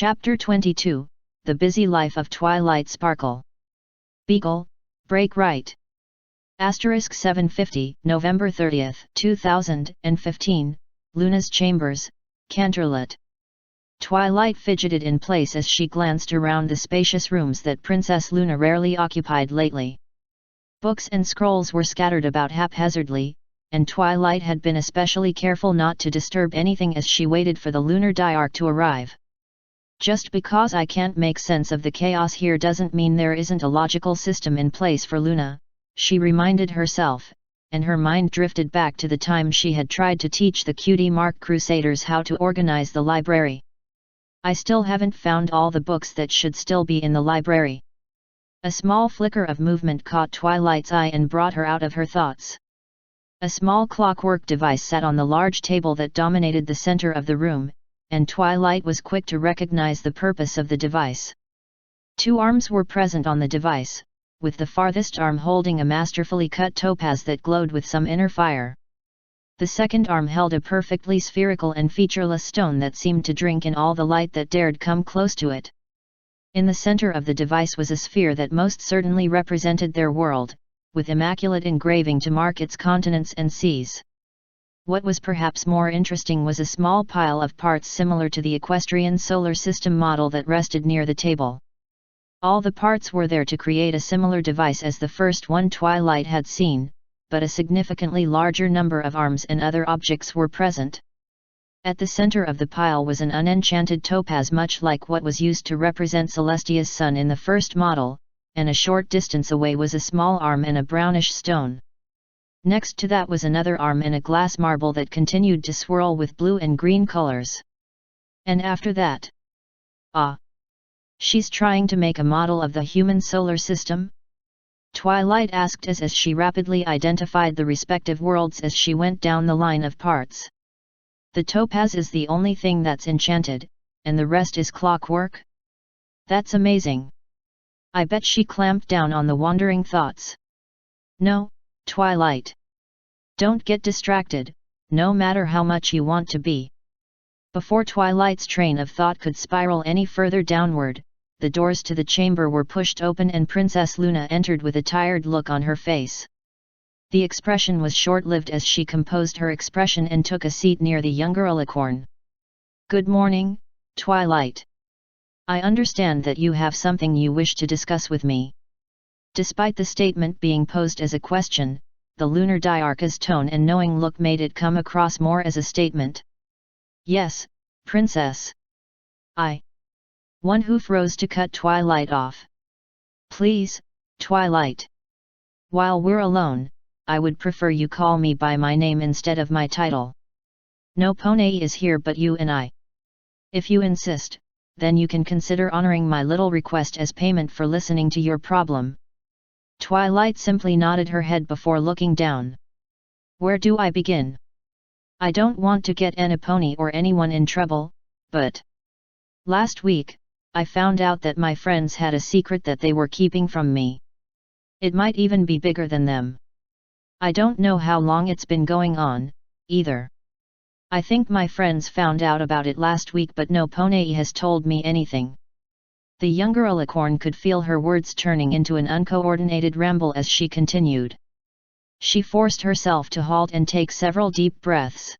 Chapter 22, The Busy Life of Twilight Sparkle. Beagle, break right. Asterisk 750, November 30, 2015, Luna's Chambers, Canterlot. Twilight fidgeted in place as she glanced around the spacious rooms that Princess Luna rarely occupied lately. Books and scrolls were scattered about haphazardly, and Twilight had been especially careful not to disturb anything as she waited for the lunar diarch to arrive. Just because I can't make sense of the chaos here doesn't mean there isn't a logical system in place for Luna, she reminded herself, and her mind drifted back to the time she had tried to teach the Cutie Mark Crusaders how to organize the library. I still haven't found all the books that should still be in the library. A small flicker of movement caught Twilight's eye and brought her out of her thoughts. A small clockwork device sat on the large table that dominated the center of the room, and Twilight was quick to recognize the purpose of the device. Two arms were present on the device, with the farthest arm holding a masterfully cut topaz that glowed with some inner fire. The second arm held a perfectly spherical and featureless stone that seemed to drink in all the light that dared come close to it. In the center of the device was a sphere that most certainly represented their world, with immaculate engraving to mark its continents and seas. What was perhaps more interesting was a small pile of parts similar to the equestrian solar system model that rested near the table. All the parts were there to create a similar device as the first one Twilight had seen, but a significantly larger number of arms and other objects were present. At the center of the pile was an unenchanted topaz much like what was used to represent Celestia's sun in the first model, and a short distance away was a small arm and a brownish stone. Next to that was another arm and a glass marble that continued to swirl with blue and green colors. And after that? Ah! She's trying to make a model of the human solar system? Twilight asked as she rapidly identified the respective worlds as she went down the line of parts. The topaz is the only thing that's enchanted, and the rest is clockwork? That's amazing. I bet she clamped down on the wandering thoughts. No, Twilight. Don't get distracted, no matter how much you want to be. Before Twilight's train of thought could spiral any further downward, the doors to the chamber were pushed open and Princess Luna entered with a tired look on her face. The expression was short-lived as she composed her expression and took a seat near the younger Alicorn. Good morning, Twilight. I understand that you have something you wish to discuss with me. Despite the statement being posed as a question, the lunar diarch's tone and knowing look made it come across more as a statement. Yes, Princess. One hoof rose to cut Twilight off. Please, Twilight. While we're alone, I would prefer you call me by my name instead of my title. No pony is here but you and I. If you insist, then you can consider honoring my little request as payment for listening to your problem. Twilight simply nodded her head before looking down. Where do I begin? I don't want to get Pony or anyone in trouble, but last week, I found out that my friends had a secret that they were keeping from me. It might even be bigger than them. I don't know how long it's been going on, either. I think my friends found out about it last week but no pony has told me anything. The younger Alicorn could feel her words turning into an uncoordinated ramble as she continued. She forced herself to halt and take several deep breaths.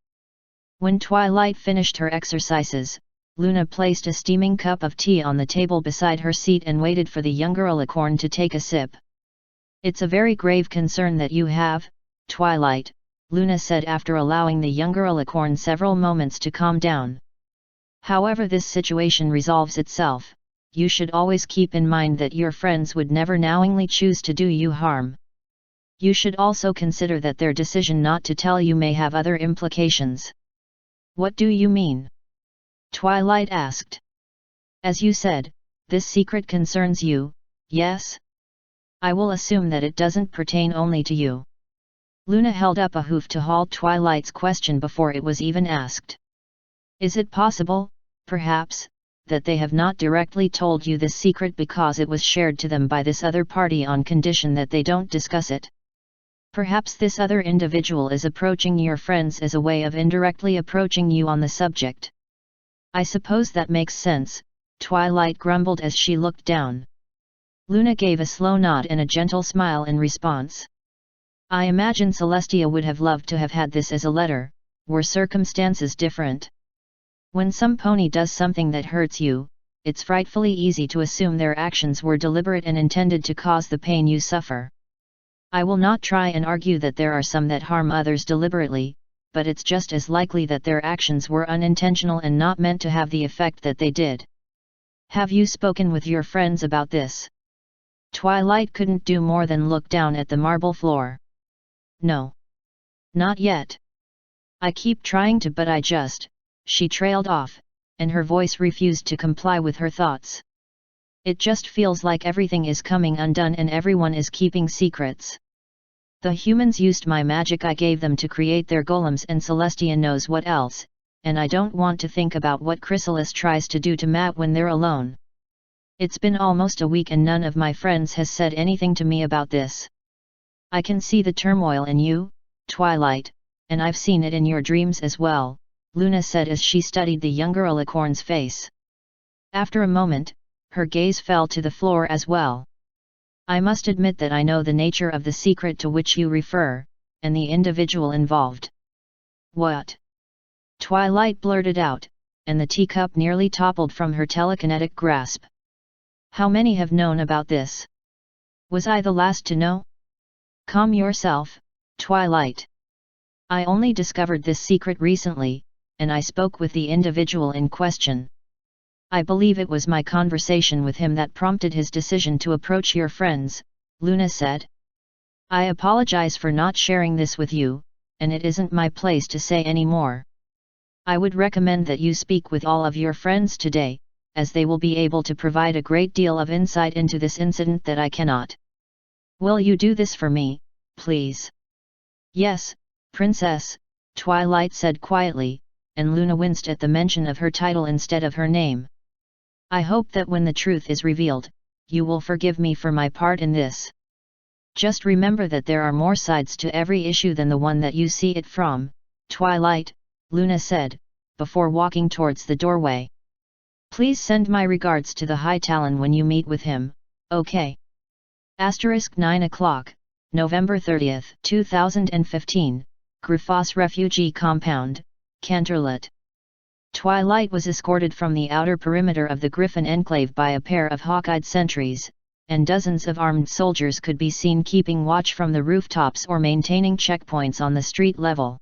When Twilight finished her exercises, Luna placed a steaming cup of tea on the table beside her seat and waited for the younger Alicorn to take a sip. It's a very grave concern that you have, Twilight, Luna said after allowing the younger Alicorn several moments to calm down. However this situation resolves itself, you should always keep in mind that your friends would never knowingly choose to do you harm. You should also consider that their decision not to tell you may have other implications. What do you mean? Twilight asked. As you said, this secret concerns you, yes? I will assume that it doesn't pertain only to you. Luna held up a hoof to halt Twilight's question before it was even asked. Is it possible, perhaps, that they have not directly told you this secret because it was shared to them by this other party on condition that they don't discuss it? Perhaps this other individual is approaching your friends as a way of indirectly approaching you on the subject. I suppose that makes sense, Twilight grumbled as she looked down. Luna gave a slow nod and a gentle smile in response. I imagine Celestia would have loved to have had this as a letter, were circumstances different. When some pony does something that hurts you, it's frightfully easy to assume their actions were deliberate and intended to cause the pain you suffer. I will not try and argue that there are some that harm others deliberately, but it's just as likely that their actions were unintentional and not meant to have the effect that they did. Have you spoken with your friends about this? Twilight couldn't do more than look down at the marble floor. No. Not yet. I keep trying to, but she trailed off, and her voice refused to comply with her thoughts. It just feels like everything is coming undone and everyone is keeping secrets. The humans used my magic I gave them to create their golems, and Celestia knows what else, and I don't want to think about what Chrysalis tries to do to Matt when they're alone. It's been almost a week and none of my friends has said anything to me about this. I can see the turmoil in you, Twilight, and I've seen it in your dreams as well, Luna said as she studied the younger alicorn's face. After a moment, her gaze fell to the floor as well. I must admit that I know the nature of the secret to which you refer, and the individual involved. What? Twilight blurted out, and the teacup nearly toppled from her telekinetic grasp. How many have known about this? Was I the last to know? Calm yourself, Twilight. I only discovered this secret recently, and I spoke with the individual in question. I believe it was my conversation with him that prompted his decision to approach your friends, Luna said. I apologize for not sharing this with you, and it isn't my place to say any more. I would recommend that you speak with all of your friends today, as they will be able to provide a great deal of insight into this incident that I cannot. Will you do this for me, please? Yes, Princess, Twilight said quietly, and Luna winced at the mention of her title instead of her name. I hope that when the truth is revealed, you will forgive me for my part in this. Just remember that there are more sides to every issue than the one that you see it from, Twilight, Luna said, before walking towards the doorway. Please send my regards to the High Talon when you meet with him, okay? 9 o'clock, November 30, 2015, Grufos Refugee Compound, Canterlot. Twilight was escorted from the outer perimeter of the Griffin Enclave by a pair of hawk-eyed sentries, and dozens of armed soldiers could be seen keeping watch from the rooftops or maintaining checkpoints on the street level.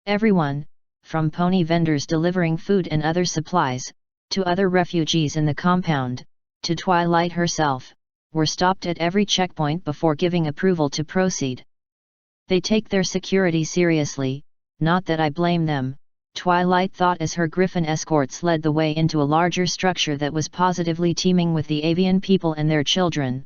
Everyone, from pony vendors delivering food and other supplies, to other refugees in the compound, to Twilight herself, were stopped at every checkpoint before giving approval to proceed. They take their security seriously, not that I blame them, Twilight thought as her Griffin escorts led the way into a larger structure that was positively teeming with the avian people and their children.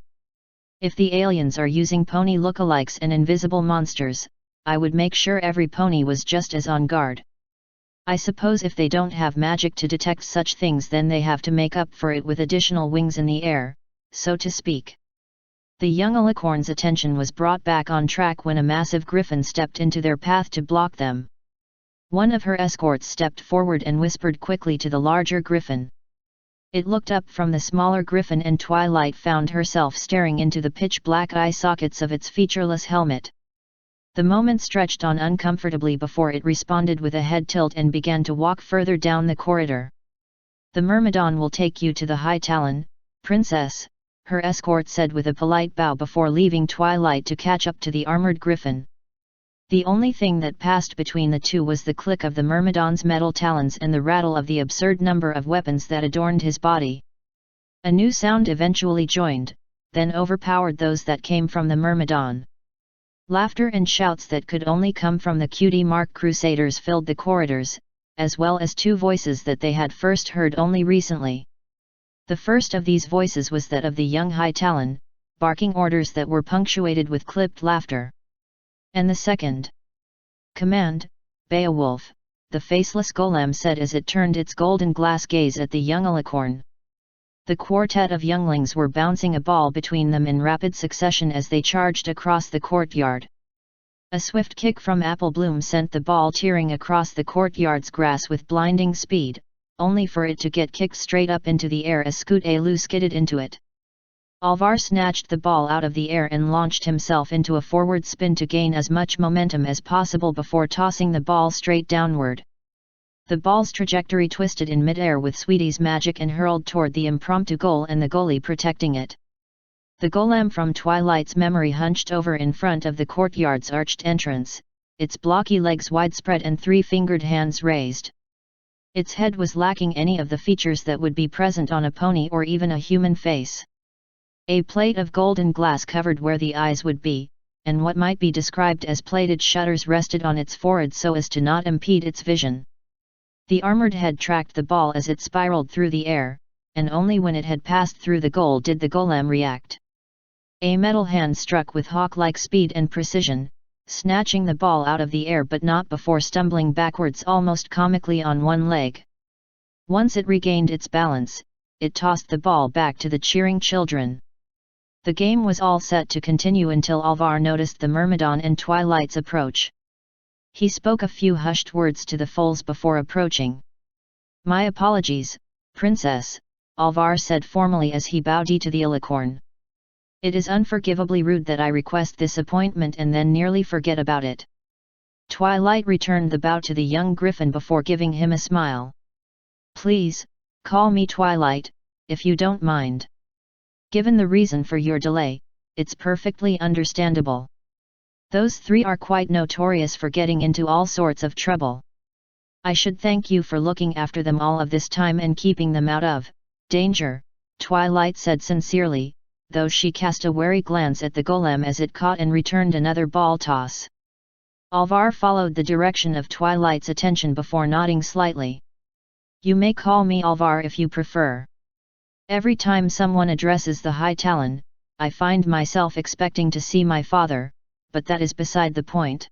If the aliens are using pony lookalikes and invisible monsters, I would make sure every pony was just as on guard. I suppose if they don't have magic to detect such things, then they have to make up for it with additional wings in the air, so to speak. The young alicorn's attention was brought back on track when a massive griffin stepped into their path to block them. One of her escorts stepped forward and whispered quickly to the larger griffin. It looked up from the smaller griffin, and Twilight found herself staring into the pitch-black eye sockets of its featureless helmet. The moment stretched on uncomfortably before it responded with a head tilt and began to walk further down the corridor. The Myrmidon will take you to the High Talon, Princess, her escort said with a polite bow before leaving Twilight to catch up to the armored griffin. The only thing that passed between the two was the click of the Myrmidon's metal talons and the rattle of the absurd number of weapons that adorned his body. A new sound eventually joined, then overpowered those that came from the Myrmidon. Laughter and shouts that could only come from the Cutie Mark Crusaders filled the corridors, as well as two voices that they had first heard only recently. The first of these voices was that of the young High Talon, barking orders that were punctuated with clipped laughter. And the second. Command, Beowulf, the faceless golem said as it turned its golden glass gaze at the young alicorn. The quartet of younglings were bouncing a ball between them in rapid succession as they charged across the courtyard. A swift kick from Apple Bloom sent the ball tearing across the courtyard's grass with blinding speed, only for it to get kicked straight up into the air as Scoot-Alu skidded into it. Alvar snatched the ball out of the air and launched himself into a forward spin to gain as much momentum as possible before tossing the ball straight downward. The ball's trajectory twisted in mid-air with Sweetie's magic and hurled toward the impromptu goal and the goalie protecting it. The golem from Twilight's memory hunched over in front of the courtyard's arched entrance, its blocky legs widespread and three-fingered hands raised. Its head was lacking any of the features that would be present on a pony or even a human face. A plate of golden glass covered where the eyes would be, and what might be described as plated shutters rested on its forehead so as to not impede its vision. The armored head tracked the ball as it spiraled through the air, and only when it had passed through the goal did the golem react. A metal hand struck with hawk-like speed and precision, snatching the ball out of the air but not before stumbling backwards almost comically on one leg. Once it regained its balance, it tossed the ball back to the cheering children. The game was all set to continue until Alvar noticed the Myrmidon and Twilight's approach. He spoke a few hushed words to the foals before approaching. "My apologies, Princess," Alvar said formally as he bowed to the alicorn. "It is unforgivably rude that I request this appointment and then nearly forget about it." Twilight returned the bow to the young griffin before giving him a smile. "Please, call me Twilight, if you don't mind. Given the reason for your delay, it's perfectly understandable. Those three are quite notorious for getting into all sorts of trouble. I should thank you for looking after them all of this time and keeping them out of danger," Twilight said sincerely, though she cast a wary glance at the golem as it caught and returned another ball toss. Alvar followed the direction of Twilight's attention before nodding slightly. "You may call me Alvar if you prefer. Every time someone addresses the High Talon, I find myself expecting to see my father, but that is beside the point."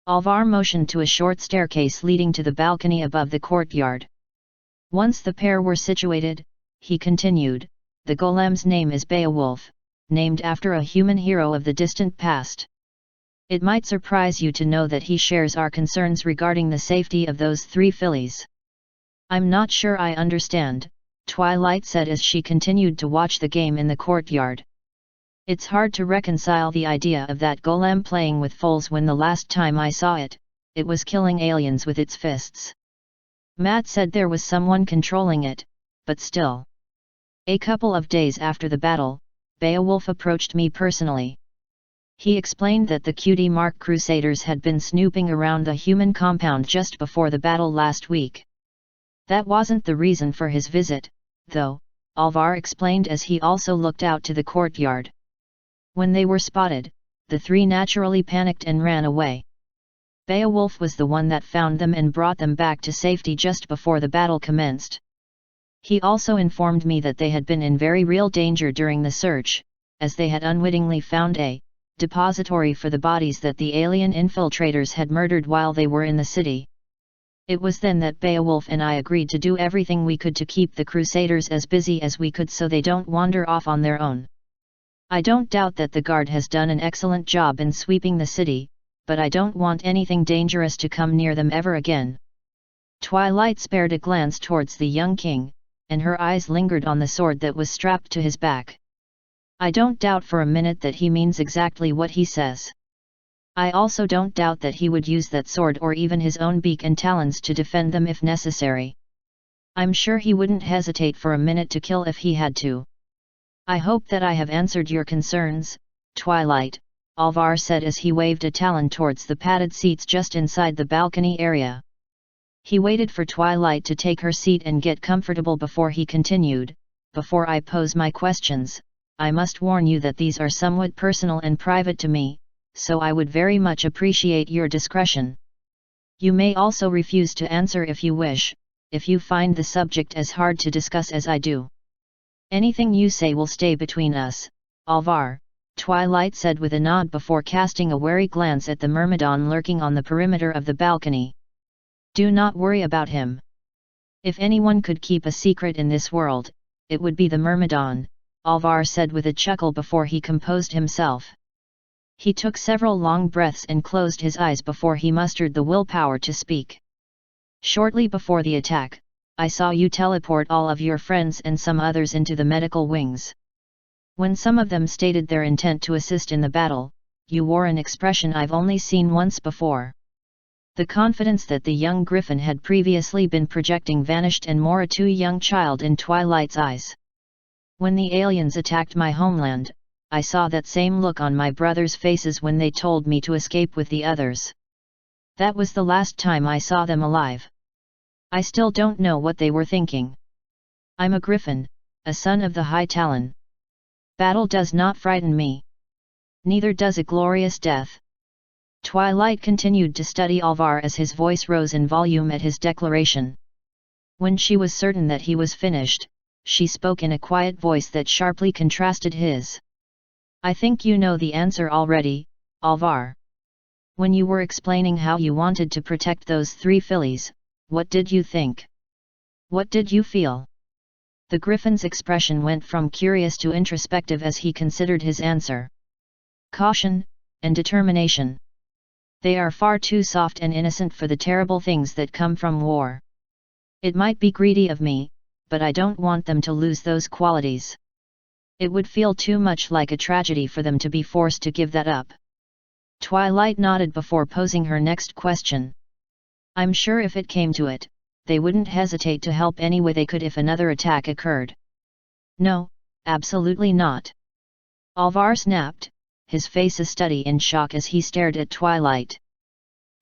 Alvar motioned to a short staircase leading to the balcony above the courtyard. Once the pair were situated, he continued, "The golem's name is Beowulf, named after a human hero of the distant past. It might surprise you to know that he shares our concerns regarding the safety of those three fillies." "I'm not sure I understand," Twilight said as she continued to watch the game in the courtyard. "It's hard to reconcile the idea of that golem playing with foals when the last time I saw it, it was killing aliens with its fists. Matt said there was someone controlling it, but still. A couple of days after the battle, Beowulf approached me personally. He explained that the Cutie Mark Crusaders had been snooping around the human compound just before the battle last week. That wasn't the reason for his visit, though," Alvar explained as he also looked out to the courtyard. "When they were spotted, the three naturally panicked and ran away. Beowulf was the one that found them and brought them back to safety just before the battle commenced. He also informed me that they had been in very real danger during the search, as they had unwittingly found a depository for the bodies that the alien infiltrators had murdered while they were in the city. It was then that Beowulf and I agreed to do everything we could to keep the Crusaders as busy as we could so they don't wander off on their own. I don't doubt that the Guard has done an excellent job in sweeping the city, but I don't want anything dangerous to come near them ever again." Twilight spared a glance towards the young king, and her eyes lingered on the sword that was strapped to his back. "I don't doubt for a minute that he means exactly what he says. I also don't doubt that he would use that sword or even his own beak and talons to defend them if necessary. I'm sure he wouldn't hesitate for a minute to kill if he had to. I hope that I have answered your concerns, Twilight," Alvar said as he waved a talon towards the padded seats just inside the balcony area. He waited for Twilight to take her seat and get comfortable before he continued, "Before I pose my questions, I must warn you that these are somewhat personal and private to me, so I would very much appreciate your discretion. You may also refuse to answer if you wish, if you find the subject as hard to discuss as I do. Anything you say will stay between us, Alvar," Twilight said with a nod before casting a wary glance at the Myrmidon lurking on the perimeter of the balcony. "Do not worry about him. If anyone could keep a secret in this world, it would be the Myrmidon," Alvar said with a chuckle before he composed himself. He took several long breaths and closed his eyes before he mustered the willpower to speak. Shortly before the attack, I saw you teleport all of your friends and some others into the medical wings. When some of them stated their intent to assist in the battle, you wore an expression I've only seen once before. The confidence that the young griffin had previously been projecting vanished, and more a too young child in Twilight's eyes. When the aliens attacked my homeland, I saw that same look on my brothers' faces when they told me to escape with the others. That was the last time I saw them alive. I still don't know what they were thinking. I'm a griffin, a son of the High Talon. Battle does not frighten me. Neither does a glorious death. Twilight continued to study Alvar as his voice rose in volume at his declaration. When she was certain that he was finished, she spoke in a quiet voice that sharply contrasted his. I think you know the answer already, Alvar. When you were explaining how you wanted to protect those 3 fillies, what did you think? What did you feel? The griffin's expression went from curious to introspective as he considered his answer. Caution, and determination. They are far too soft and innocent for the terrible things that come from war. It might be greedy of me, but I don't want them to lose those qualities. It would feel too much like a tragedy for them to be forced to give that up. Twilight nodded before posing her next question. I'm sure if it came to it, they wouldn't hesitate to help any way they could if another attack occurred. No, absolutely not. Alvar snapped, his face a study in shock as he stared at Twilight.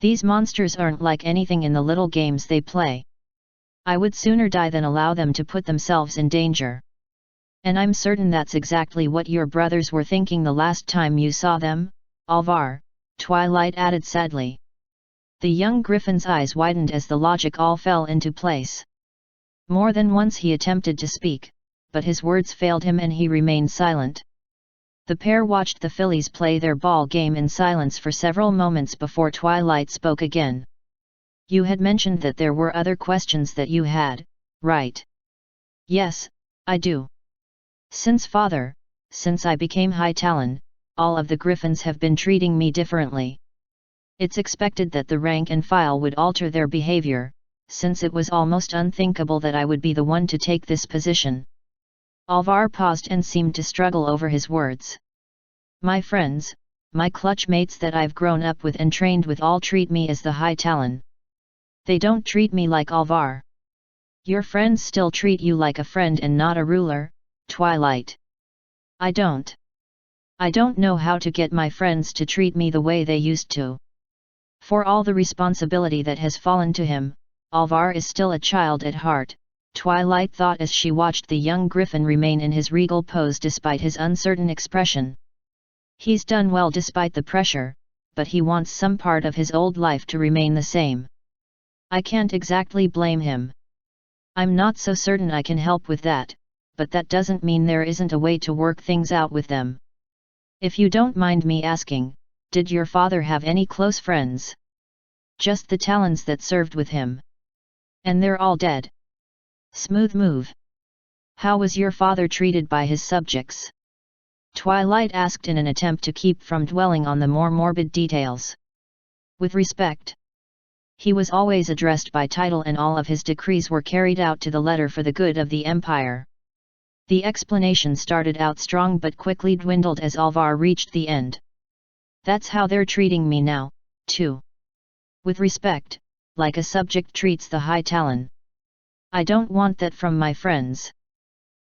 These monsters aren't like anything in the little games they play. I would sooner die than allow them to put themselves in danger. And I'm certain that's exactly what your brothers were thinking the last time you saw them, Alvar, Twilight added sadly. The young griffin's eyes widened as the logic all fell into place. More than once he attempted to speak, but his words failed him and he remained silent. The pair watched the fillies play their ball game in silence for several moments before Twilight spoke again. You had mentioned that there were other questions that you had, right? Yes, I do. Since I became High Talon, all of the griffins have been treating me differently. It's expected that the rank and file would alter their behavior, since it was almost unthinkable that I would be the one to take this position. Alvar paused and seemed to struggle over his words. My friends, my clutch mates that I've grown up with and trained with all treat me as the High Talon. They don't treat me like Alvar. Your friends still treat you like a friend and not a ruler, Twilight. I don't know how to get my friends to treat me the way they used to. For all the responsibility that has fallen to him, Alvar is still a child at heart, Twilight thought as she watched the young griffin remain in his regal pose despite his uncertain expression. He's done well despite the pressure, but he wants some part of his old life to remain the same. I can't exactly blame him. I'm not so certain I can help with that, but that doesn't mean there isn't a way to work things out with them. If you don't mind me asking, did your father have any close friends? Just the Talons that served with him. And they're all dead. Smooth move. How was your father treated by his subjects? Twilight asked in an attempt to keep from dwelling on the more morbid details. With respect. He was always addressed by title and all of his decrees were carried out to the letter for the good of the Empire. The explanation started out strong but quickly dwindled as Alvar reached the end. That's how they're treating me now, too. With respect, like a subject treats the High Talon. I don't want that from my friends.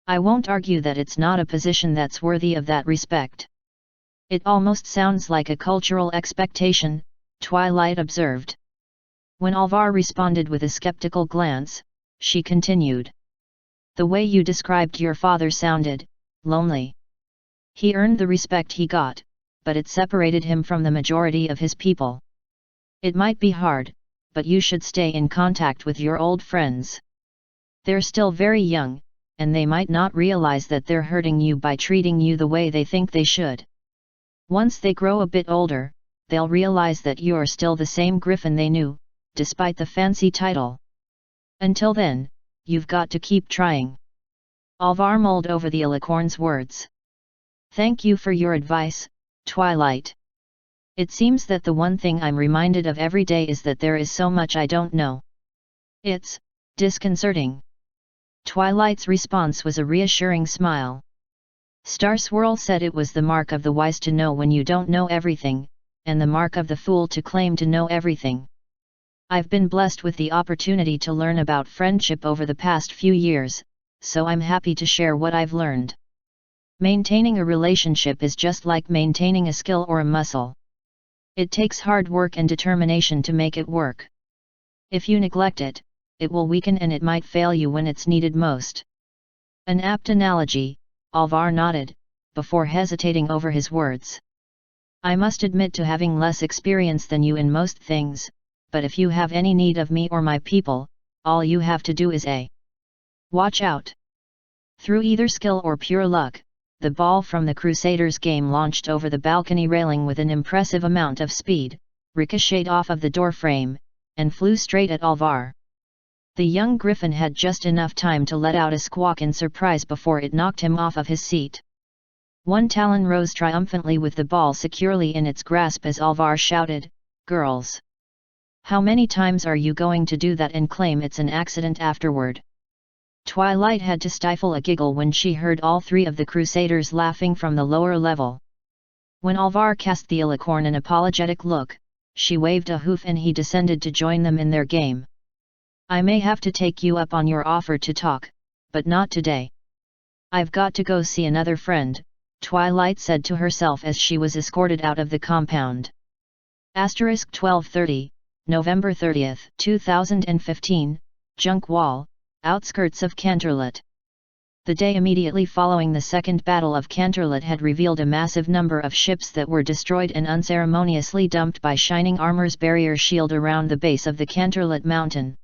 I won't argue that it's not a position that's worthy of that respect. It almost sounds like a cultural expectation, Twilight observed. When Alvar responded with a skeptical glance, she continued. The way you described your father sounded lonely. He earned the respect he got, but it separated him from the majority of his people. It might be hard, but you should stay in contact with your old friends. They're still very young, and they might not realize that they're hurting you by treating you the way they think they should. Once they grow a bit older, they'll realize that you're still the same griffin they knew, despite the fancy title. Until then, you've got to keep trying. Alvar mulled over the alicorn's words. Thank you for your advice, Twilight. It seems that the one thing I'm reminded of every day is that there is so much I don't know. It's Disconcerting. Twilight's response was a reassuring smile. Star Swirl said it was the mark of the wise to know when you don't know everything, and the mark of the fool to claim to know everything. I've been blessed with the opportunity to learn about friendship over the past few years, so I'm happy to share what I've learned. Maintaining a relationship is just like maintaining a skill or a muscle. It takes hard work and determination to make it work. If you neglect it, it will weaken and it might fail you when it's needed most. An apt analogy, Alvar nodded, before hesitating over his words. I must admit to having less experience than you in most things, but if you have any need of me or my people, all you have to do is watch out. Through either skill or pure luck, the ball from the Crusaders' game launched over the balcony railing with an impressive amount of speed, ricocheted off of the doorframe, and flew straight at Alvar. The young griffin had just enough time to let out a squawk in surprise before it knocked him off of his seat. One talon rose triumphantly with the ball securely in its grasp as Alvar shouted, "Girls! How many times are you going to do that and claim it's an accident afterward?" Twilight had to stifle a giggle when she heard all three of the Crusaders laughing from the lower level. When Alvar cast the Alicorn an apologetic look, she waved a hoof and he descended to join them in their game. I may have to take you up on your offer to talk, but not today. I've got to go see another friend, Twilight said to herself as she was escorted out of the compound. Asterisk 1230, November 30, 2015, Junk Wall, outskirts of Canterlot. The day immediately following the Second Battle of Canterlot had revealed a massive number of ships that were destroyed and unceremoniously dumped by Shining Armor's barrier shield around the base of the Canterlot mountain.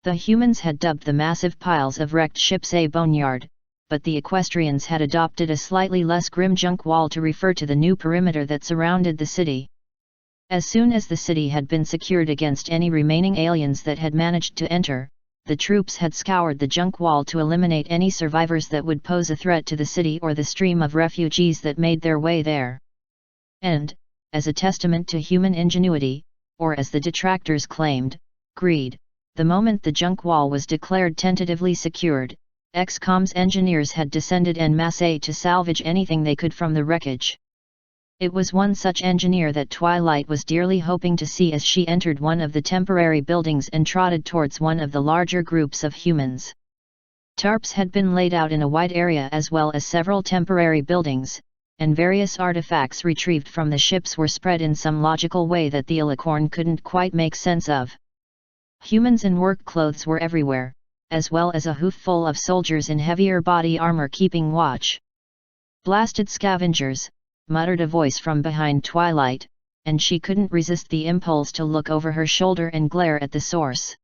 The humans had dubbed the massive piles of wrecked ships a boneyard, but the equestrians had adopted a slightly less grim junk wall to refer to the new perimeter that surrounded the city. As soon as the city had been secured against any remaining aliens that had managed to enter, the troops had scoured the junk wall to eliminate any survivors that would pose a threat to the city or the stream of refugees that made their way there. And, as a testament to human ingenuity, or as the detractors claimed, greed, the moment the junk wall was declared tentatively secured, XCOM's engineers had descended en masse to salvage anything they could from the wreckage. It was one such engineer that Twilight was dearly hoping to see as she entered one of the temporary buildings and trotted towards one of the larger groups of humans. Tarps had been laid out in a wide area as well as several temporary buildings, and various artifacts retrieved from the ships were spread in some logical way that the Alicorn couldn't quite make sense of. Humans in work clothes were everywhere, as well as a hoofful of soldiers in heavier body armor keeping watch. "Blasted scavengers," muttered a voice from behind Twilight, and she couldn't resist the impulse to look over her shoulder and glare at the source.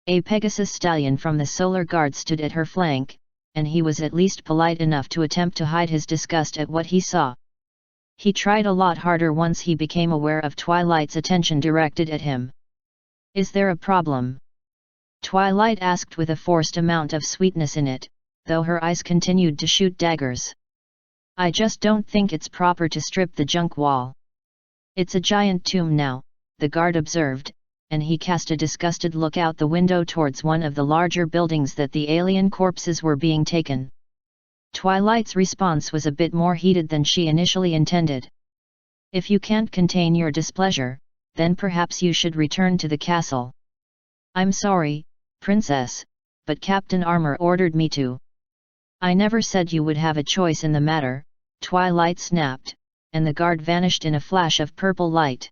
A Pegasus stallion from the Solar Guard stood at her flank, and he was at least polite enough to attempt to hide his disgust at what he saw. He tried a lot harder once he became aware of Twilight's attention directed at him. "Is there a problem?" Twilight asked with a forced amount of sweetness in it, though her eyes continued to shoot daggers. "I just don't think it's proper to strip the junk wall. It's a giant tomb now," the guard observed, and he cast a disgusted look out the window towards one of the larger buildings that the alien corpses were being taken. Twilight's response was a bit more heated than she initially intended. "If you can't contain your displeasure, then perhaps you should return to the castle." "I'm sorry, Princess, but Captain Armor ordered me to." "I never said you would have a choice in the matter," Twilight snapped, and the guard vanished in a flash of purple light.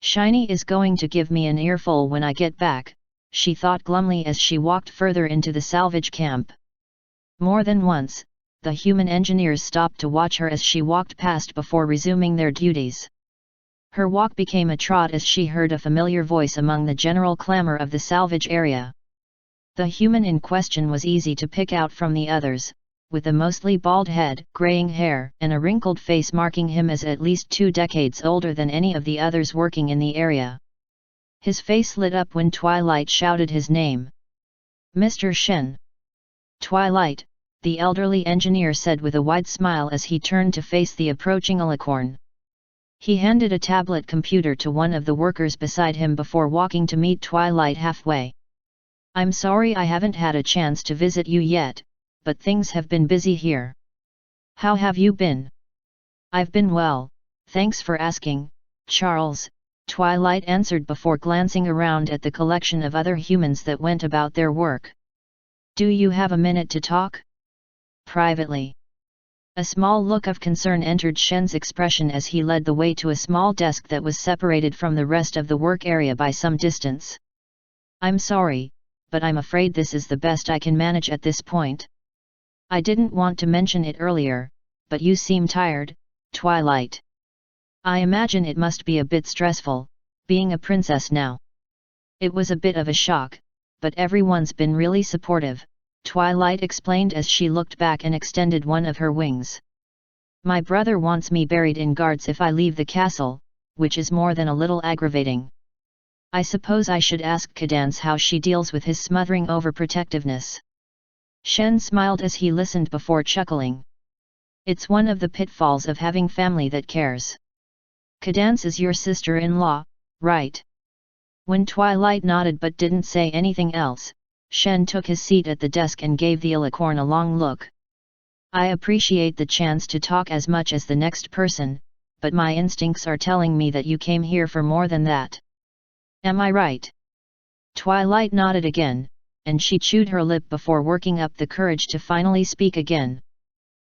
"Shiny is going to give me an earful when I get back," she thought glumly as she walked further into the salvage camp. More than once, the human engineers stopped to watch her as she walked past before resuming their duties. Her walk became a trot as she heard a familiar voice among the general clamor of the salvage area. The human in question was easy to pick out from the others, with a mostly bald head, graying hair, and a wrinkled face marking him as at least 2 decades older than any of the others working in the area. His face lit up when Twilight shouted his name. "Mr. Shen." "Twilight," the elderly engineer said with a wide smile as he turned to face the approaching Alicorn. He handed a tablet computer to one of the workers beside him before walking to meet Twilight halfway. I'm sorry I haven't had a chance to visit you yet, but things have been busy here. How have you been? I've been well, thanks for asking, Charles, Twilight answered before glancing around at the collection of other humans that went about their work. Do you have a minute to talk? Privately. A small look of concern entered Shen's expression as he led the way to a small desk that was separated from the rest of the work area by some distance. I'm sorry, but I'm afraid this is the best I can manage at this point. I didn't want to mention it earlier, but you seem tired, Twilight. I imagine it must be a bit stressful, being a princess now. It was a bit of a shock, but everyone's been really supportive, Twilight explained as she looked back and extended one of her wings. My brother wants me buried in guards if I leave the castle, which is more than a little aggravating. I suppose I should ask Cadance how she deals with his smothering overprotectiveness. Shen smiled as he listened before chuckling. It's one of the pitfalls of having family that cares. Cadance is your sister-in-law, right? When Twilight nodded but didn't say anything else, Shen took his seat at the desk and gave the alicorn a long look. I appreciate the chance to talk as much as the next person, but my instincts are telling me that you came here for more than that. Am I right? Twilight nodded again, and she chewed her lip before working up the courage to finally speak again.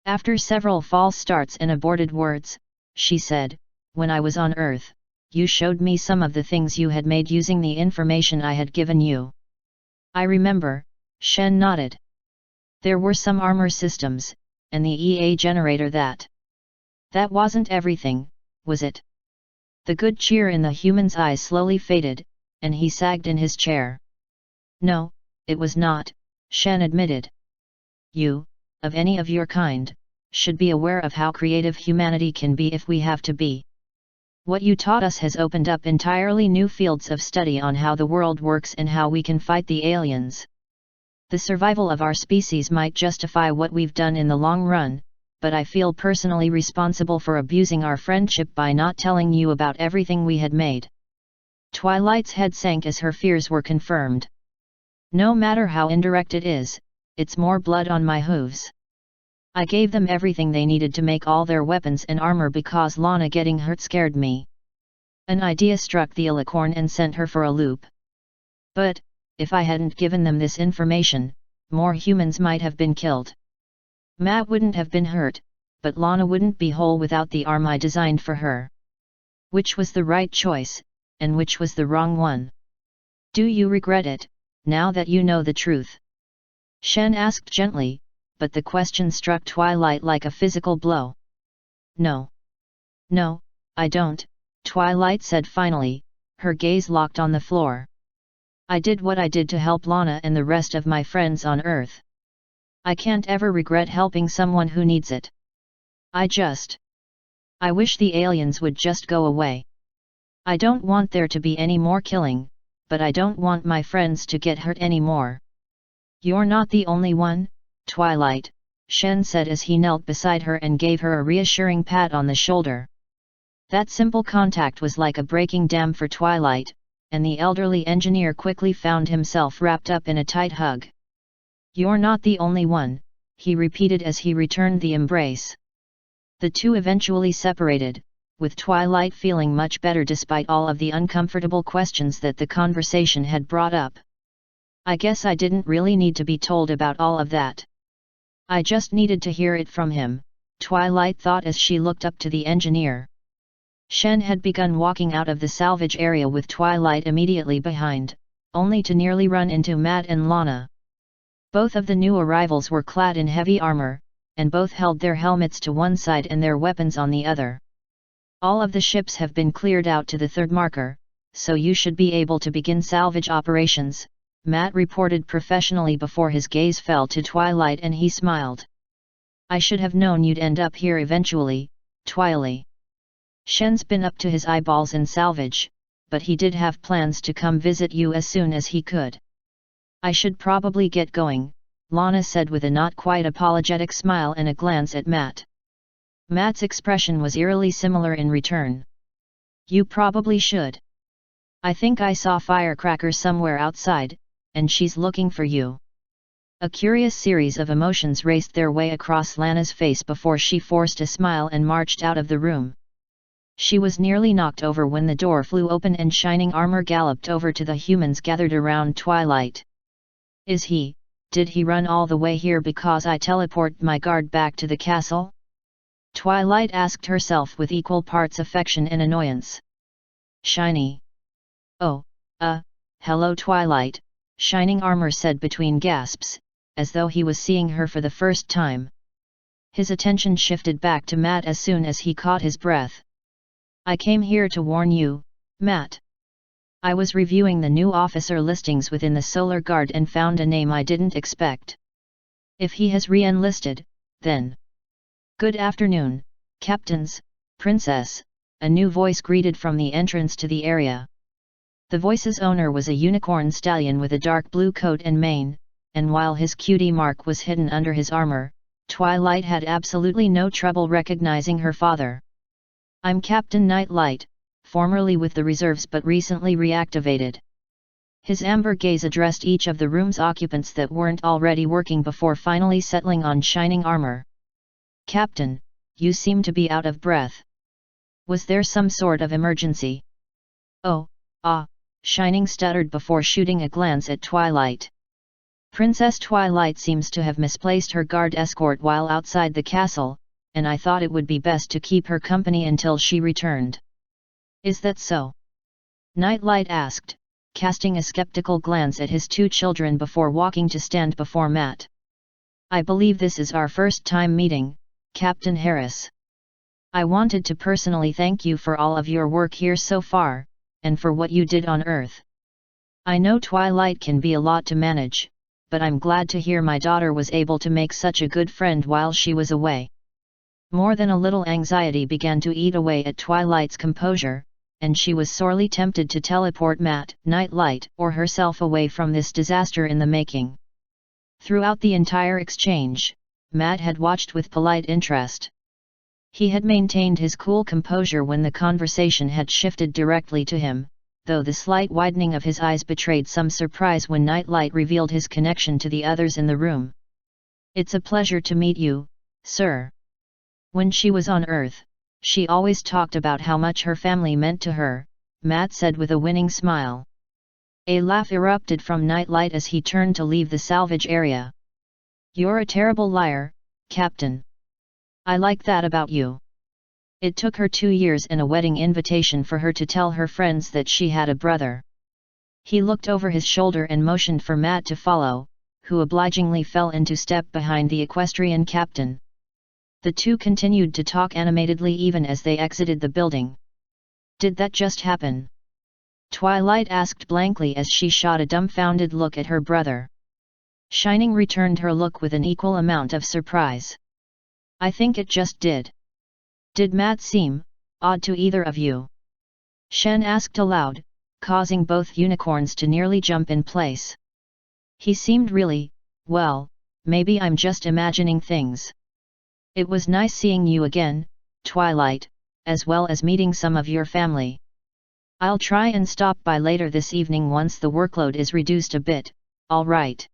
After several false starts and aborted words, she said, when I was on Earth, you showed me some of the things you had made using the information I had given you. I remember, Shen nodded. There were some armor systems, and the EA generator that wasn't everything, was it? The good cheer in the human's eyes slowly faded, and he sagged in his chair. No, it was not, Shen admitted. You, of any of your kind, should be aware of how creative humanity can be if we have to be. What you taught us has opened up entirely new fields of study on how the world works and how we can fight the aliens. The survival of our species might justify what we've done in the long run, but I feel personally responsible for abusing our friendship by not telling you about everything we had made. Twilight's head sank as her fears were confirmed. No matter how indirect it is, it's more blood on my hooves. I gave them everything they needed to make all their weapons and armor because Lana getting hurt scared me. An idea struck the alicorn and sent her for a loop. But, if I hadn't given them this information, more humans might have been killed. Matt wouldn't have been hurt, but Lana wouldn't be whole without the arm I designed for her. Which was the right choice, and which was the wrong one? Do you regret it, now that you know the truth? Shen asked gently, but the question struck Twilight like a physical blow. No. No, I don't, Twilight said finally, her gaze locked on the floor. I did what I did to help Lana and the rest of my friends on Earth. I can't ever regret helping someone who needs it. I wish the aliens would just go away. I don't want there to be any more killing, but I don't want my friends to get hurt anymore. You're not the only one, Twilight, Shen said as he knelt beside her and gave her a reassuring pat on the shoulder. That simple contact was like a breaking dam for Twilight, and the elderly engineer quickly found himself wrapped up in a tight hug. You're not the only one, he repeated as he returned the embrace. The two eventually separated, with Twilight feeling much better despite all of the uncomfortable questions that the conversation had brought up. I guess I didn't really need to be told about all of that. I just needed to hear it from him, Twilight thought as she looked up to the engineer. Shen had begun walking out of the salvage area with Twilight immediately behind, only to nearly run into Matt and Lana. Both of the new arrivals were clad in heavy armor, and both held their helmets to one side and their weapons on the other. All of the ships have been cleared out to the third marker, so you should be able to begin salvage operations, Matt reported professionally before his gaze fell to Twilight and he smiled. I should have known you'd end up here eventually, Twily. Shen's been up to his eyeballs in salvage, but he did have plans to come visit you as soon as he could. I should probably get going, Lana said with a not quite apologetic smile and a glance at Matt. Matt's expression was eerily similar in return. You probably should. I think I saw firecrackers somewhere outside, and she's looking for you." A curious series of emotions raced their way across Lana's face before she forced a smile and marched out of the room. She was nearly knocked over when the door flew open and Shining Armor galloped over to the humans gathered around Twilight. Did he run all the way here because I teleported my guard back to the castle?" Twilight asked herself with equal parts affection and annoyance. "Shiny. Oh, hello Twilight," Shining Armor said between gasps, as though he was seeing her for the first time. His attention shifted back to Matt as soon as he caught his breath. "I came here to warn you, Matt. I was reviewing the new officer listings within the Solar Guard and found a name I didn't expect. If he has re-enlisted, then..." "Good afternoon, Captains, Princess," a new voice greeted from the entrance to the area. The voice's owner was a unicorn stallion with a dark blue coat and mane, and while his cutie mark was hidden under his armor, Twilight had absolutely no trouble recognizing her father. "I'm Captain Nightlight, formerly with the reserves but recently reactivated." His amber gaze addressed each of the room's occupants that weren't already working before finally settling on Shining Armor. "Captain, you seem to be out of breath. Was there some sort of emergency?" "Oh, Shining stuttered before shooting a glance at Twilight. "Princess Twilight seems to have misplaced her guard escort while outside the castle, and I thought it would be best to keep her company until she returned." "Is that so?" Nightlight asked, casting a skeptical glance at his two children before walking to stand before Matt. "I believe this is our first time meeting, Captain Harris. I wanted to personally thank you for all of your work here so far, and for what you did on Earth. I know Twilight can be a lot to manage, but I'm glad to hear my daughter was able to make such a good friend while she was away." More than a little anxiety began to eat away at Twilight's composure, and she was sorely tempted to teleport Matt, Nightlight, or herself away from this disaster in the making. Throughout the entire exchange, Matt had watched with polite interest. He had maintained his cool composure when the conversation had shifted directly to him, though the slight widening of his eyes betrayed some surprise when Nightlight revealed his connection to the others in the room. "It's a pleasure to meet you, sir." When she was on Earth, she always talked about how much her family meant to her, Matt said with a winning smile. A laugh erupted from Nightlight as he turned to leave the salvage area. "You're a terrible liar, Captain. I like that about you." It took her 2 years and a wedding invitation for her to tell her friends that she had a brother. He looked over his shoulder and motioned for Matt to follow, who obligingly fell into step behind the equestrian captain. The two continued to talk animatedly even as they exited the building. "Did that just happen?" Twilight asked blankly as she shot a dumbfounded look at her brother. Shining returned her look with an equal amount of surprise. "I think it just did." "Did Matt seem odd to either of you?" Shen asked aloud, causing both unicorns to nearly jump in place. "He seemed really, well, maybe I'm just imagining things." "It was nice seeing you again, Twilight, as well as meeting some of your family. I'll try and stop by later this evening once the workload is reduced a bit, all right?"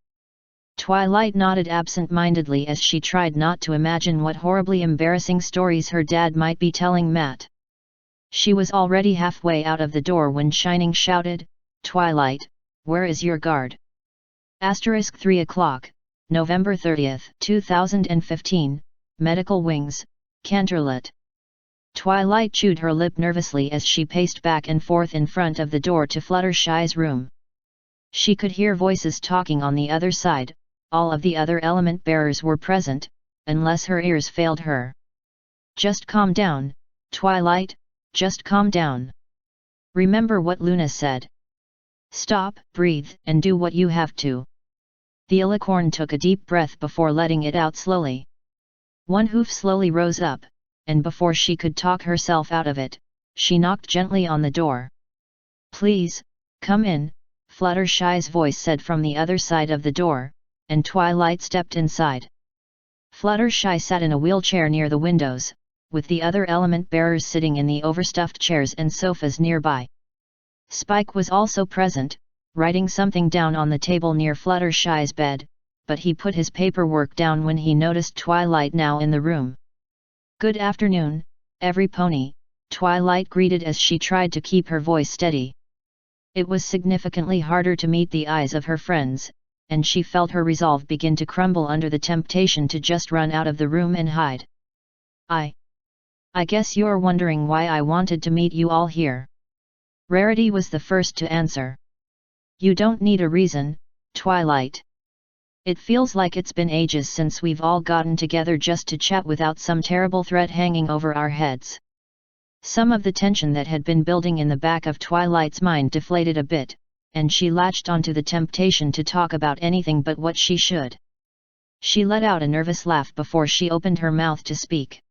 Twilight nodded absent-mindedly as she tried not to imagine what horribly embarrassing stories her dad might be telling Matt. She was already halfway out of the door when Shining shouted, "Twilight, where is your guard?" *3 o'clock, November 30, 2015, Medical Wings, Canterlot. Twilight chewed her lip nervously as she paced back and forth in front of the door to Fluttershy's room. She could hear voices talking on the other side. All of the other element bearers were present, unless her ears failed her. "Just calm down, Twilight, just calm down. Remember what Luna said. Stop, breathe, and do what you have to." The alicorn took a deep breath before letting it out slowly. One hoof slowly rose up, and before she could talk herself out of it, she knocked gently on the door. "Please, come in," Fluttershy's voice said from the other side of the door, and Twilight stepped inside. Fluttershy sat in a wheelchair near the windows, with the other element bearers sitting in the overstuffed chairs and sofas nearby. Spike was also present, writing something down on the table near Fluttershy's bed, but he put his paperwork down when he noticed Twilight now in the room. "Good afternoon, every pony," Twilight greeted as she tried to keep her voice steady. It was significantly harder to meet the eyes of her friends, and she felt her resolve begin to crumble under the temptation to just run out of the room and hide. I guess you're wondering why I wanted to meet you all here." Rarity was the first to answer. "You don't need a reason, Twilight. It feels like it's been ages since we've all gotten together just to chat without some terrible threat hanging over our heads." Some of the tension that had been building in the back of Twilight's mind deflated a bit, and she latched onto the temptation to talk about anything but what she should. She let out a nervous laugh before she opened her mouth to speak.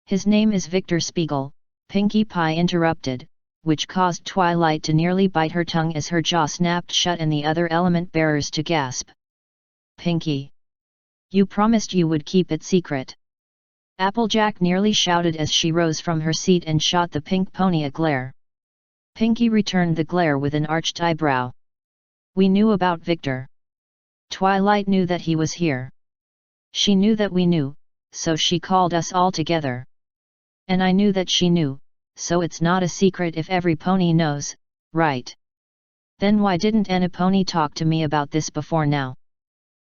"His name is Victor Spiegel," Pinkie Pie interrupted, which caused Twilight to nearly bite her tongue as her jaw snapped shut and the other element bearers to gasp. "Pinkie! You promised you would keep it secret." Applejack nearly shouted as she rose from her seat and shot the pink pony a glare. Pinkie returned the glare with an arched eyebrow. "We knew about Victor. Twilight knew that he was here. She knew that we knew, so she called us all together. And I knew that she knew, so it's not a secret if every pony knows, right? Then why didn't any pony talk to me about this before now?"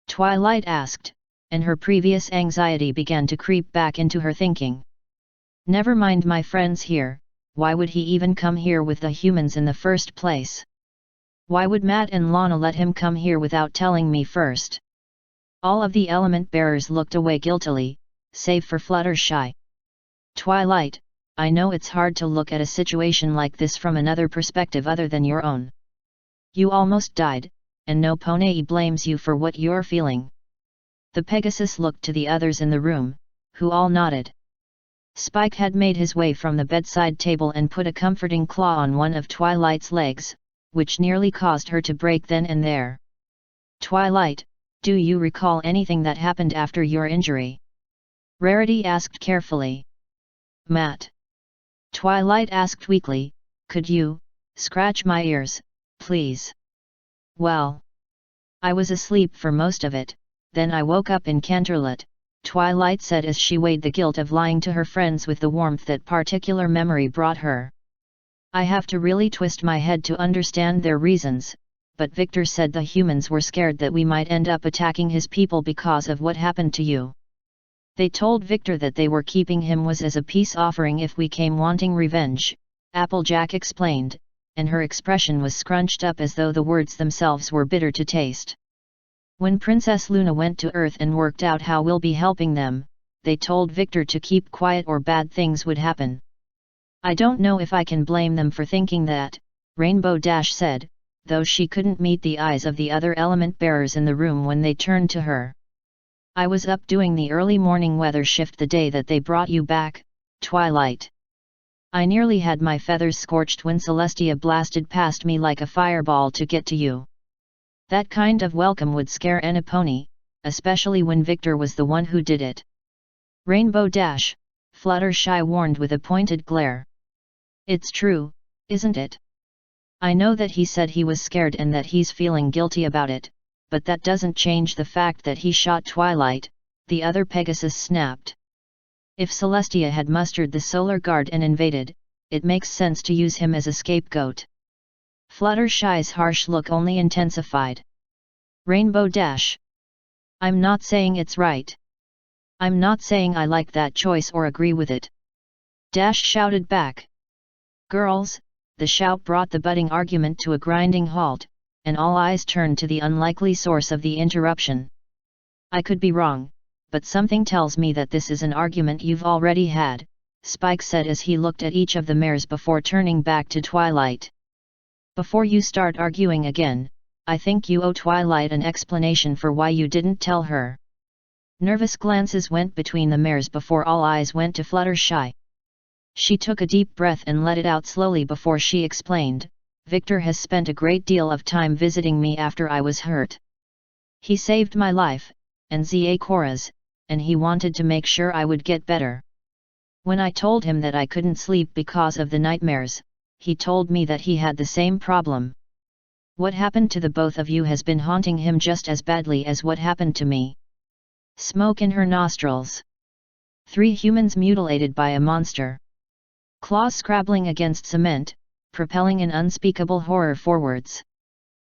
Twilight asked, and her previous anxiety began to creep back into her thinking. "Never mind my friends here, why would he even come here with the humans in the first place? Why would Matt and Lana let him come here without telling me first?" All of the element bearers looked away guiltily, save for Fluttershy. "Twilight, I know it's hard to look at a situation like this from another perspective other than your own. You almost died, and no pony blames you for what you're feeling." The Pegasus looked to the others in the room, who all nodded. Spike had made his way from the bedside table and put a comforting claw on one of Twilight's legs, which nearly caused her to break then and there. "Twilight, do you recall anything that happened after your injury?" Rarity asked carefully. "Matt?" Twilight asked weakly, "Could you scratch my ears, please?" "Well, I was asleep for most of it, then I woke up in Canterlot," Twilight said as she weighed the guilt of lying to her friends with the warmth that particular memory brought her. "I have to really twist my head to understand their reasons, but Victor said the humans were scared that we might end up attacking his people because of what happened to you. They told Victor that they were keeping him was as a peace offering if we came wanting revenge," Applejack explained, and her expression was scrunched up as though the words themselves were bitter to taste. "When Princess Luna went to Earth and worked out how we'll be helping them, they told Victor to keep quiet or bad things would happen. I don't know if I can blame them for thinking that," Rainbow Dash said, though she couldn't meet the eyes of the other element bearers in the room when they turned to her. "I was up doing the early morning weather shift the day that they brought you back, Twilight. I nearly had my feathers scorched when Celestia blasted past me like a fireball to get to you. That kind of welcome would scare any pony, especially when Victor was the one who did it." "Rainbow Dash," Fluttershy warned with a pointed glare. "It's true, isn't it? I know that he said he was scared and that he's feeling guilty about it, but that doesn't change the fact that he shot Twilight," the other Pegasus snapped. "If Celestia had mustered the Solar Guard and invaded, it makes sense to use him as a scapegoat." Fluttershy's harsh look only intensified. "Rainbow Dash. I'm not saying it's right. I'm not saying I like that choice or agree with it." Dash shouted back. "Girls," the shout brought the budding argument to a grinding halt, and all eyes turned to the unlikely source of the interruption. "I could be wrong, but something tells me that this is an argument you've already had," Spike said as he looked at each of the mares before turning back to Twilight. "Before you start arguing again, I think you owe Twilight an explanation for why you didn't tell her." Nervous glances went between the mares before all eyes went to Fluttershy. She took a deep breath and let it out slowly before she explained, "Victor has spent a great deal of time visiting me after I was hurt. He saved my life, and Kora's, and he wanted to make sure I would get better. When I told him that I couldn't sleep because of the nightmares, he told me that he had the same problem. What happened to the both of you has been haunting him just as badly as what happened to me. Smoke in her nostrils. 3 humans mutilated by a monster. Claws scrabbling against cement, propelling an unspeakable horror forwards.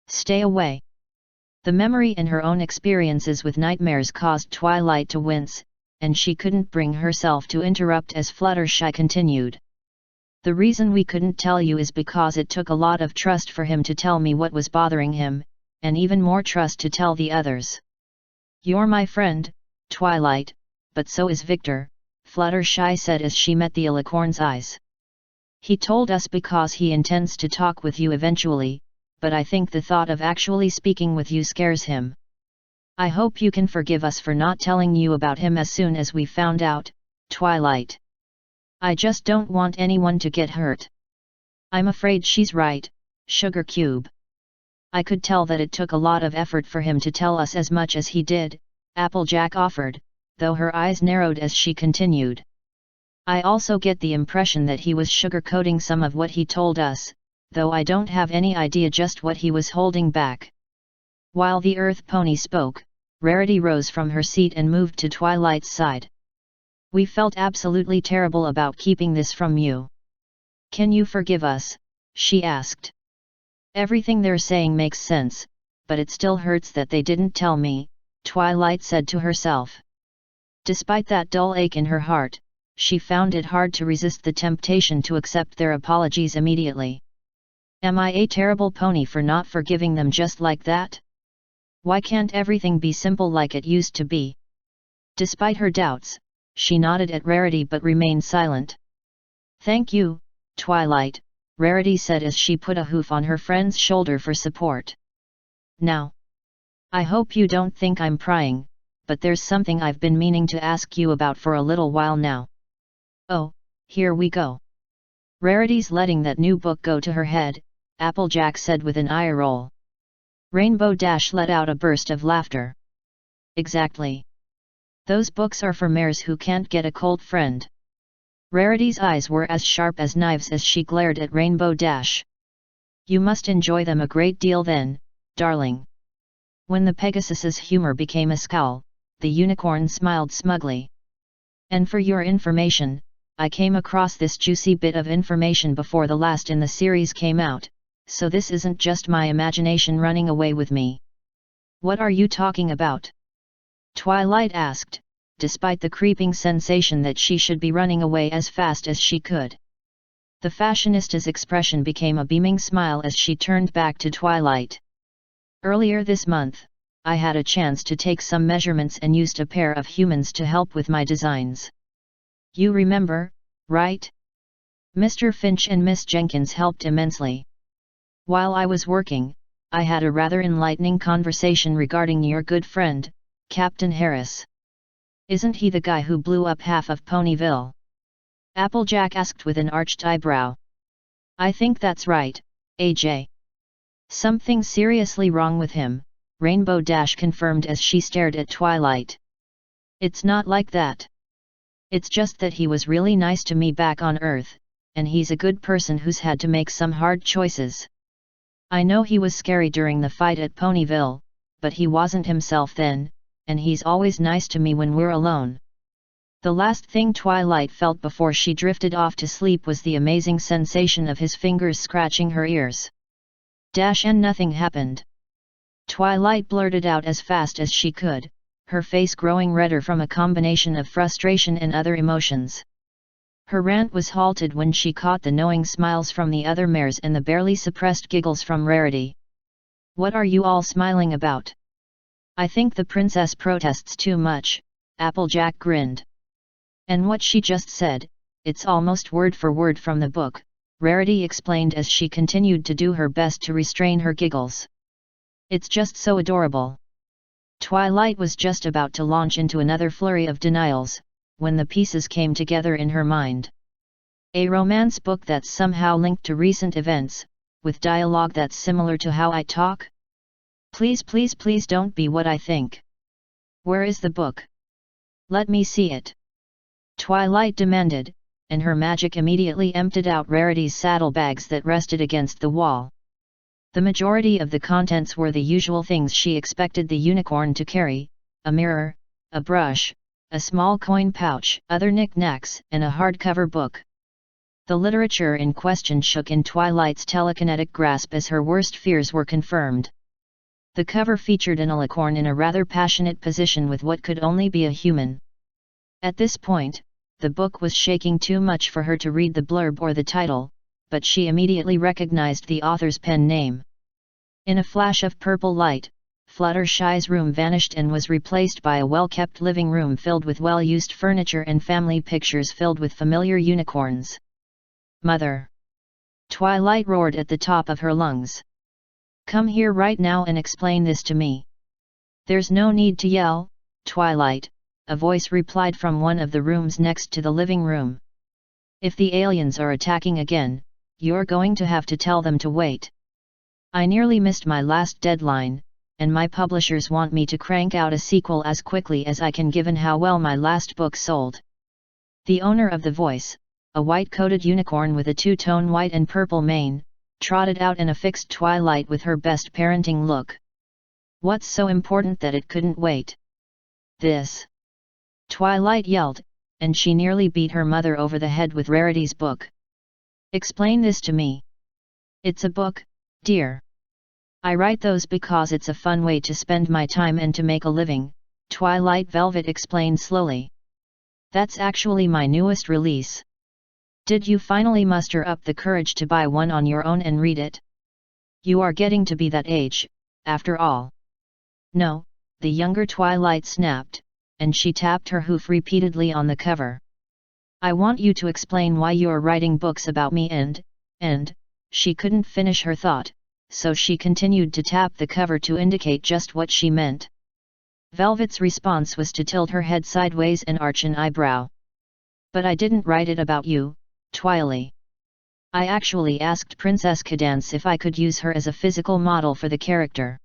Stay away. The memory in her own experiences with nightmares caused Twilight to wince, and she couldn't bring herself to interrupt as Fluttershy continued. The reason we couldn't tell you is because it took a lot of trust for him to tell me what was bothering him, and even more trust to tell the others. You're my friend, Twilight, but so is Victor, Fluttershy said as she met the alicorn's eyes. He told us because he intends to talk with you eventually, but I think the thought of actually speaking with you scares him. I hope you can forgive us for not telling you about him as soon as we found out, Twilight. I just don't want anyone to get hurt. I'm afraid she's right, Sugar Cube. I could tell that it took a lot of effort for him to tell us as much as he did, Applejack offered, though her eyes narrowed as she continued. I also get the impression that he was sugarcoating some of what he told us, though I don't have any idea just what he was holding back. While the Earth Pony spoke, Rarity rose from her seat and moved to Twilight's side. We felt absolutely terrible about keeping this from you. Can you forgive us? She asked. Everything they're saying makes sense, but it still hurts that they didn't tell me, Twilight said to herself. Despite that dull ache in her heart, she found it hard to resist the temptation to accept their apologies immediately. Am I a terrible pony for not forgiving them just like that? Why can't everything be simple like it used to be? Despite her doubts, she nodded at Rarity but remained silent. Thank you, Twilight, Rarity said as she put a hoof on her friend's shoulder for support. Now, I hope you don't think I'm prying, but there's something I've been meaning to ask you about for a little while now. Oh, here we go. Rarity's letting that new book go to her head, Applejack said with an eye roll. Rainbow Dash let out a burst of laughter. Exactly. Those books are for mares who can't get a cold friend. Rarity's eyes were as sharp as knives as she glared at Rainbow Dash. You must enjoy them a great deal then, darling. When the Pegasus's humor became a scowl, the unicorn smiled smugly. And for your information, I came across this juicy bit of information before the last in the series came out, so this isn't just my imagination running away with me. What are you talking about? Twilight asked, despite the creeping sensation that she should be running away as fast as she could. The fashionista's expression became a beaming smile as she turned back to Twilight. Earlier this month, I had a chance to take some measurements and used a pair of humans to help with my designs. You remember, right? Mr. Finch and Miss Jenkins helped immensely. While I was working, I had a rather enlightening conversation regarding your good friend, Captain Harris. Isn't he the guy who blew up half of Ponyville? Applejack asked with an arched eyebrow. I think that's right, AJ. Something seriously wrong with him, Rainbow Dash confirmed as she stared at Twilight. It's not like that. It's just that he was really nice to me back on Earth, and he's a good person who's had to make some hard choices. I know he was scary during the fight at Ponyville, but he wasn't himself then, and he's always nice to me when we're alone. The last thing Twilight felt before she drifted off to sleep was the amazing sensation of his fingers scratching her ears. Dash and nothing happened. Twilight blurted out as fast as she could, her face growing redder from a combination of frustration and other emotions. Her rant was halted when she caught the knowing smiles from the other mares and the barely suppressed giggles from Rarity. What are you all smiling about? I think the princess protests too much, Applejack grinned. And what she just said, it's almost word for word from the book, Rarity explained as she continued to do her best to restrain her giggles. It's just so adorable. Twilight was just about to launch into another flurry of denials, when the pieces came together in her mind. A romance book that's somehow linked to recent events, with dialogue that's similar to how I talk? Please please please don't be what I think. Where is the book? Let me see it. Twilight demanded, and her magic immediately emptied out Rarity's saddlebags that rested against the wall. The majority of the contents were the usual things she expected the unicorn to carry: a mirror, a brush, a small coin pouch, other knickknacks, and a hardcover book. The literature in question shook in Twilight's telekinetic grasp as her worst fears were confirmed. The cover featured an alicorn in a rather passionate position with what could only be a human. At this point, the book was shaking too much for her to read the blurb or the title, but she immediately recognized the author's pen name. In a flash of purple light, Fluttershy's room vanished and was replaced by a well-kept living room filled with well-used furniture and family pictures filled with familiar unicorns. "Mother!" Twilight roared at the top of her lungs. "Come here right now and explain this to me." "There's no need to yell, Twilight," a voice replied from one of the rooms next to the living room. "If the aliens are attacking again, you're going to have to tell them to wait. I nearly missed my last deadline, and my publishers want me to crank out a sequel as quickly as I can given how well my last book sold." The owner of the voice, a white-coated unicorn with a two-tone white and purple mane, trotted out and affixed Twilight with her best parenting look. "What's so important that it couldn't wait?" "This!" Twilight yelled, and she nearly beat her mother over the head with Rarity's book. "Explain this to me." "It's a book, dear. I write those because it's a fun way to spend my time and to make a living," Twilight Velvet explained slowly. "That's actually my newest release. Did you finally muster up the courage to buy one on your own and read it? You are getting to be that age, after all." "No," the younger Twilight snapped, and she tapped her hoof repeatedly on the cover. "I want you to explain why you're writing books about me and," she couldn't finish her thought, so she continued to tap the cover to indicate just what she meant. Velvet's response was to tilt her head sideways and arch an eyebrow. "But I didn't write it about you, Twily. I actually asked Princess Cadance if I could use her as a physical model for the character.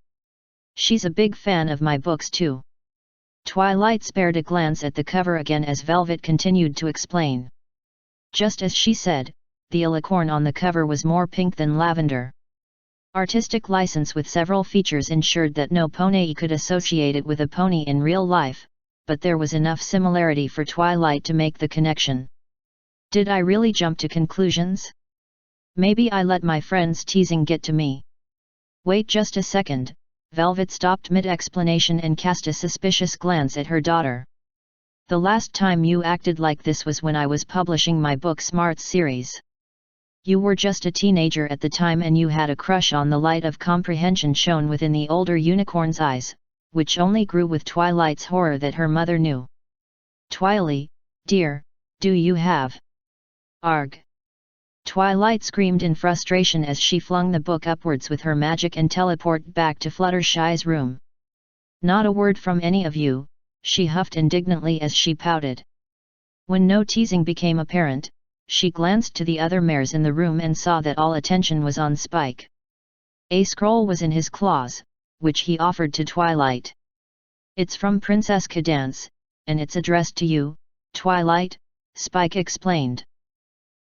She's a big fan of my books too." Twilight spared a glance at the cover again as Velvet continued to explain. Just as she said, the alicorn on the cover was more pink than lavender. Artistic license with several features ensured that no pony could associate it with a pony in real life, but there was enough similarity for Twilight to make the connection. Did I really jump to conclusions? Maybe I let my friends' teasing get to me. Wait just a second. Velvet stopped mid-explanation and cast a suspicious glance at her daughter. "The last time you acted like this was when I was publishing my book Smarts series. You were just a teenager at the time and you had a crush on the light of comprehension shown within the older unicorn's eyes, which only grew with Twilight's horror that her mother knew. Twily, dear, do you have? Arg!" Twilight screamed in frustration as she flung the book upwards with her magic and teleported back to Fluttershy's room. "Not a word from any of you," she huffed indignantly as she pouted. When no teasing became apparent, she glanced to the other mares in the room and saw that all attention was on Spike. A scroll was in his claws, which he offered to Twilight. "It's from Princess Cadance, and it's addressed to you, Twilight," Spike explained.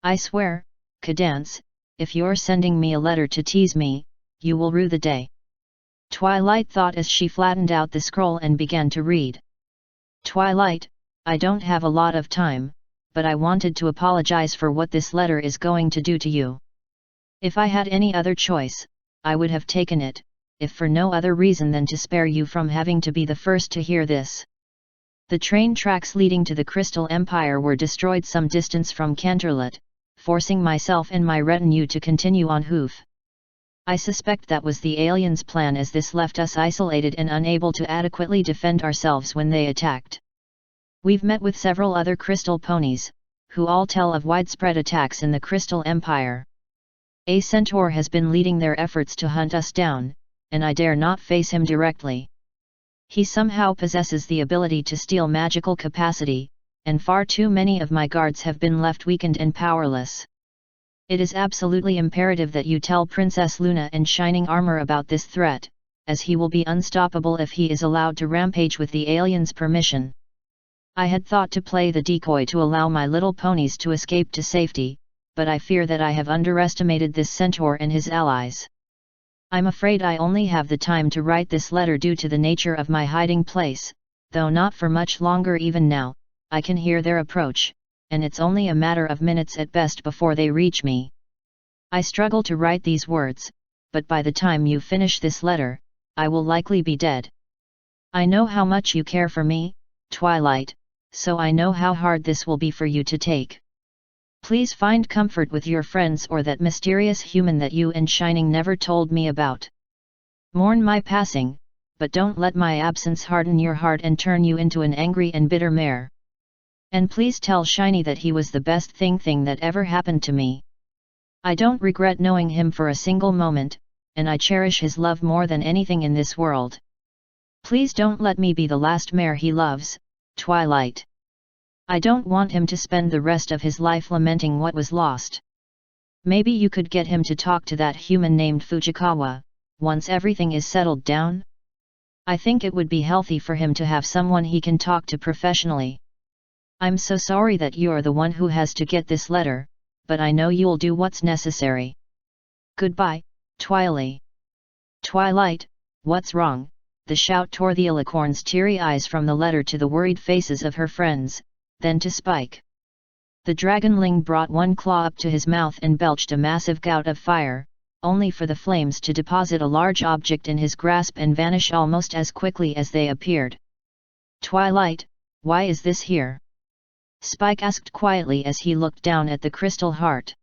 "I swear, Cadance, if you're sending me a letter to tease me, you will rue the day," Twilight thought as she flattened out the scroll and began to read. "Twilight, I don't have a lot of time, but I wanted to apologize for what this letter is going to do to you. If I had any other choice, I would have taken it, if for no other reason than to spare you from having to be the first to hear this. The train tracks leading to the Crystal Empire were destroyed some distance from Canterlot, forcing myself and my retinue to continue on hoof. I suspect that was the aliens' plan, as this left us isolated and unable to adequately defend ourselves when they attacked. We've met with several other crystal ponies, who all tell of widespread attacks in the Crystal Empire. A centaur has been leading their efforts to hunt us down, and I dare not face him directly. He somehow possesses the ability to steal magical capacity, and far too many of my guards have been left weakened and powerless. It is absolutely imperative that you tell Princess Luna in shining armor about this threat, as he will be unstoppable if he is allowed to rampage with the aliens' permission. I had thought to play the decoy to allow my little ponies to escape to safety, but I fear that I have underestimated this centaur and his allies. I'm afraid I only have the time to write this letter due to the nature of my hiding place, though not for much longer. Even now, I can hear their approach, and it's only a matter of minutes at best before they reach me. I struggle to write these words, but by the time you finish this letter, I will likely be dead. I know how much you care for me, Twilight, so I know how hard this will be for you to take. Please find comfort with your friends or that mysterious human that you and Shining never told me about. Mourn my passing, but don't let my absence harden your heart and turn you into an angry and bitter mare. And please tell Shiny that he was the best thing that ever happened to me. I don't regret knowing him for a single moment, and I cherish his love more than anything in this world. Please don't let me be the last mare he loves, Twilight. I don't want him to spend the rest of his life lamenting what was lost. Maybe you could get him to talk to that human named Fujikawa, once everything is settled down? I think it would be healthy for him to have someone he can talk to professionally. I'm so sorry that you're the one who has to get this letter, but I know you'll do what's necessary. Goodbye, Twily. Twilight, what's wrong? The shout tore the alicorn's teary eyes from the letter to the worried faces of her friends, then to Spike. The dragonling brought one claw up to his mouth and belched a massive gout of fire, only for the flames to deposit a large object in his grasp and vanish almost as quickly as they appeared. Twilight, why is this here? Spike asked quietly as he looked down at the crystal heart.